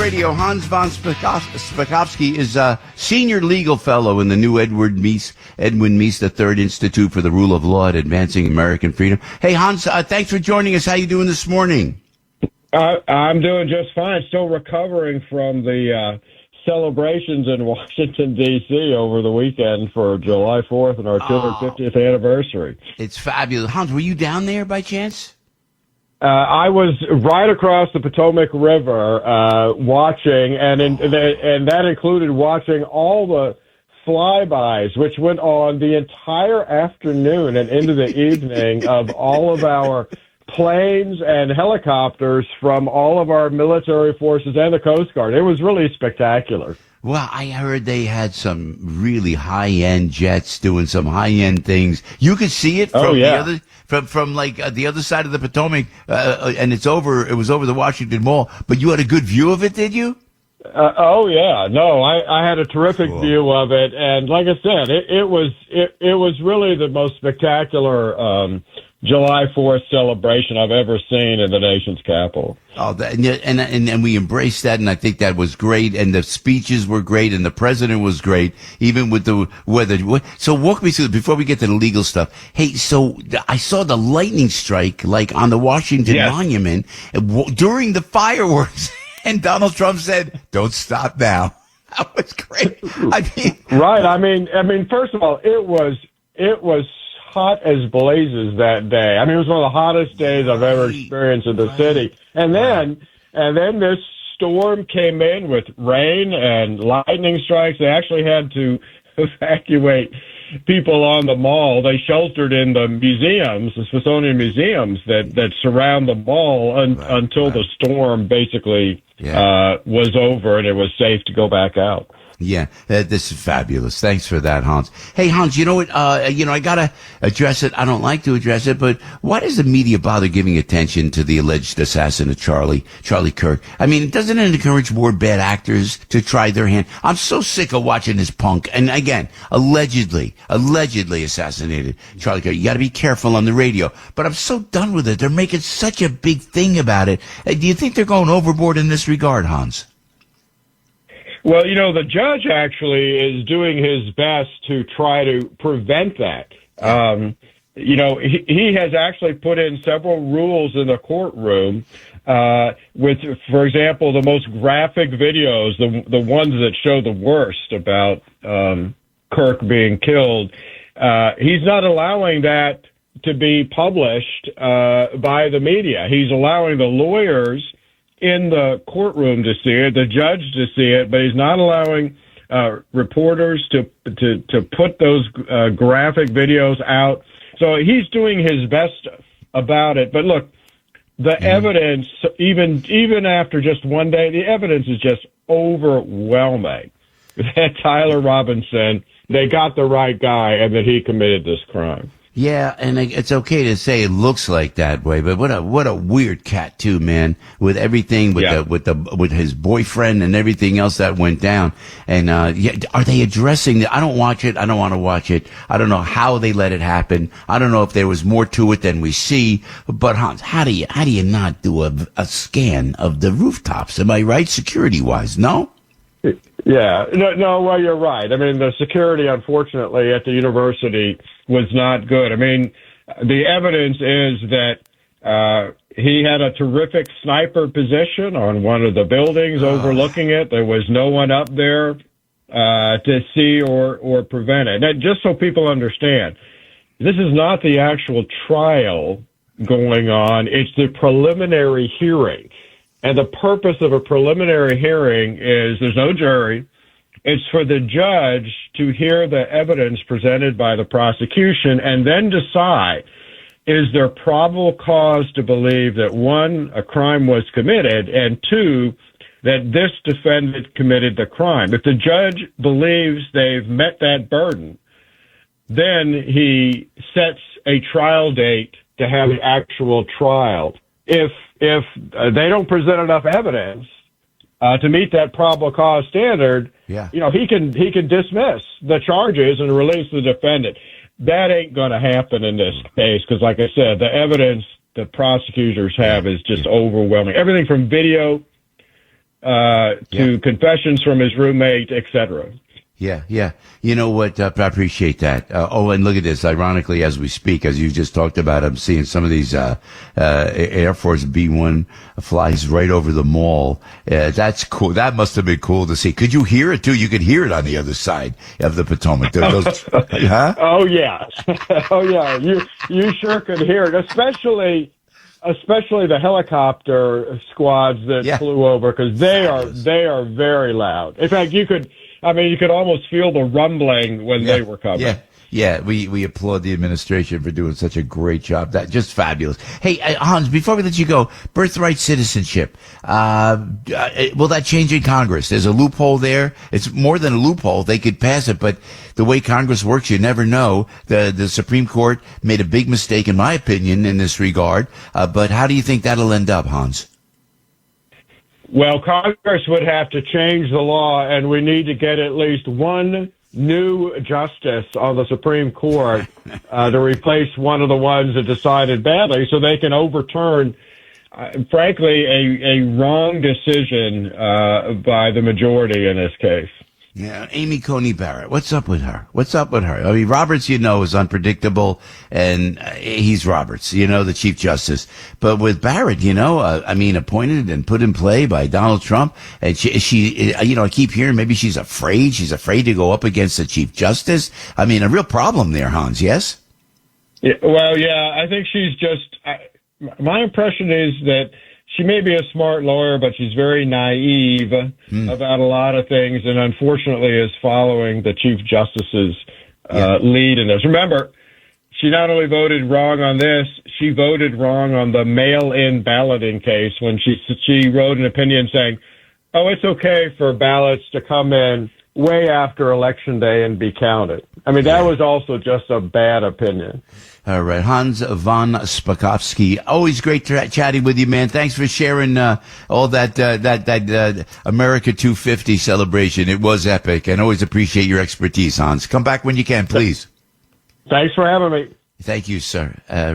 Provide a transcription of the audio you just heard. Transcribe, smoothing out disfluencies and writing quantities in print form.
Radio. Hans von Spakovsky is a senior legal fellow in the new Edwin Meese III Institute for the Rule of Law and Advancing American Freedom. Hey, Hans, thanks for joining us. How you doing this morning? I'm doing just fine. Still recovering from the celebrations in Washington, D.C. over the weekend for July 4th and our 250th anniversary. It's fabulous. Hans, were you down there by chance? I was right across the Potomac River watching, and that included watching all the flybys, which went on the entire afternoon and into the evening of all of our planes and helicopters from all of our military forces and the Coast Guard. It was really spectacular. Well, I heard they had some really high-end jets doing some high-end things. You could see it from the other side of the Potomac, and it was over the Washington Mall. But you had a good view of it, did you? I had a terrific view of it, and like I said, it was really the most spectacular July 4th celebration I've ever seen in the nation's capital. Oh, and we embraced that, and I think that was great, and the speeches were great, and the president was great, even with the weather. So walk me through, before we get to the legal stuff. Hey, so I saw the lightning strike, like on the Washington Monument, during the fireworks, and Donald Trump said, "Don't stop now." That was great. Right. I mean, first of all, it was hot as blazes that day. I mean, it was one of the hottest days I've ever experienced in the city. And then this storm came in with rain and lightning strikes. They actually had to evacuate people on the mall. They sheltered in the museums, the Smithsonian museums that surround the mall until the storm basically was over and it was safe to go back out. Yeah, this is fabulous. Thanks for that, Hans. Hey, Hans, you know what? I gotta address it. I don't like to address it, but why does the media bother giving attention to the alleged assassin of Charlie Kirk? I mean, doesn't it encourage more bad actors to try their hand? I'm so sick of watching this punk. And again, allegedly assassinated Charlie Kirk. You gotta be careful on the radio. But I'm so done with it. They're making such a big thing about it. Do you think they're going overboard in this regard, Hans? Well, the judge actually is doing his best to try to prevent that. He has actually put in several rules in the courtroom with, for example, the most graphic videos, the ones that show the worst about Kirk being killed. He's not allowing that to be published by the media. He's allowing the lawyers in the courtroom to see it, the judge to see it, but he's not allowing reporters to put those graphic videos out. So he's doing his best about it. But look, the evidence, even after just one day, the evidence is just overwhelming. That Tyler Robinson, they got the right guy, and that he committed this crime. Yeah, and it's okay to say it looks like that way, but what a weird cat too, man. With everything, with his boyfriend and everything else that went down. And are they addressing that? I don't watch it. I don't want to watch it. I don't know how they let it happen. I don't know if there was more to it than we see. But Hans, how do you not do a scan of the rooftops? Am I right, security wise? No. Yeah, no. Well, you're right. I mean, the security, unfortunately, at the university was not good. I mean, the evidence is that he had a terrific sniper position on one of the buildings overlooking it. There was no one up there to see or prevent it. Now, just so people understand, this is not the actual trial going on. It's the preliminary hearing. And the purpose of a preliminary hearing is there's no jury. It's for the judge to hear the evidence presented by the prosecution and then decide, is there probable cause to believe that, one, a crime was committed, and two, that this defendant committed the crime. If the judge believes they've met that burden, then he sets a trial date to have the actual trial. If they don't present enough evidence to meet that probable cause standard, he can dismiss the charges and release the defendant. That ain't going to happen in this case because, like I said, the evidence the prosecutors have is just overwhelming. Everything from video to confessions from his roommate, etc. Yeah, yeah. You know what? I appreciate that. And look at this. Ironically, as we speak, as you just talked about, I'm seeing some of these Air Force B-1 flies right over the mall. That's cool. That must have been cool to see. Could you hear it too? You could hear it on the other side of the Potomac. Huh? Oh yeah, oh yeah. You sure could hear it, especially the helicopter squads that flew over, because they are very loud. In fact, you could almost feel the rumbling when they were coming. Yeah. Yeah, we applaud the administration for doing such a great job. That just fabulous. Hey, Hans, before we let you go, birthright citizenship. Will that change in Congress? There's a loophole there. It's more than a loophole. They could pass it, but the way Congress works, you never know. The Supreme Court made a big mistake, in my opinion, in this regard. But how do you think that'll end up, Hans? Well, Congress would have to change the law, and we need to get at least one new justice on the Supreme Court to replace one of the ones that decided badly, so they can overturn, frankly, a wrong decision by the majority in this case. Yeah, Amy Coney Barrett. What's up with her? I mean, Roberts, is unpredictable, and he's Roberts, the Chief Justice. But with Barrett, appointed and put in play by Donald Trump, and she I keep hearing maybe she's afraid to go up against the Chief Justice. I mean, a real problem there, Hans, yes? Yeah, well, yeah, I think she's just, my impression is that she may be a smart lawyer, but she's very naive about a lot of things, and unfortunately is following the Chief Justice's lead in this. Remember, she not only voted wrong on this, she voted wrong on the mail-in balloting case when she wrote an opinion saying, oh, it's okay for ballots to come in way after Election Day and be counted. I mean, that was also just a bad opinion. All right. Hans von Spakovsky, always great chatting with you, man. Thanks for sharing all that America 250 celebration. It was epic, and always appreciate your expertise, Hans. Come back when you can, please. Thanks for having me. Thank you, sir. Right.